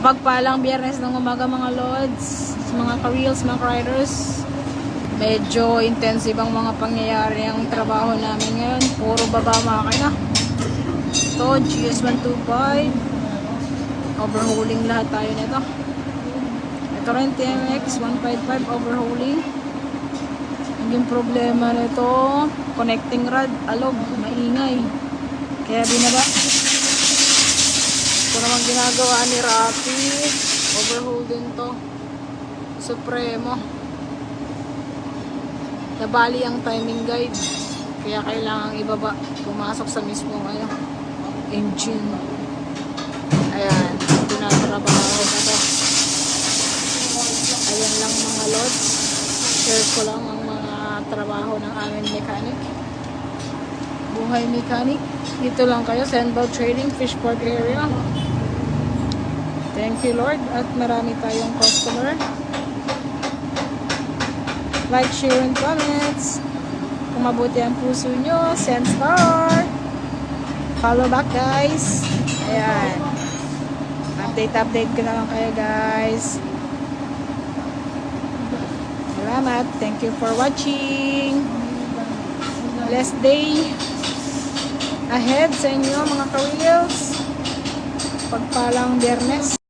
Mapagpalang biyernes ng umaga mga lods, mga ka-reels, mga riders. Medyo intensive ang mga pangyayari ang trabaho namin ngayon. Puro baba makina. Ito, GS125. Overhauling lahat tayo nito. Ito rin, TMX 155 overhauling. Yung problema nito, connecting rod, alog, maingay. Kaya binaba. Ito naman ginagawa ni Rafi. Overhaul din to. Supremo. Nabali ang timing guide. Kaya kailangang ibaba. Pumasok sa mismo engine. Ayan. Tinatrabaho na to. Ayan lang mga lods. Share ko lang ang mga trabaho ng aming mechanic. Buhay mechanic. Dito lang kayo. Sandbow Trading, Fishport area. Thank you Lord. At marami tayong customer. Like, share, and comments. Kung mabuti ang puso nyo, send star. Follow back guys. Ayan. Update ko na lang kayo guys. Salamat. Thank you for watching. Blessed day ahead sa inyo mga ka-reels. Pagpalang biyernes.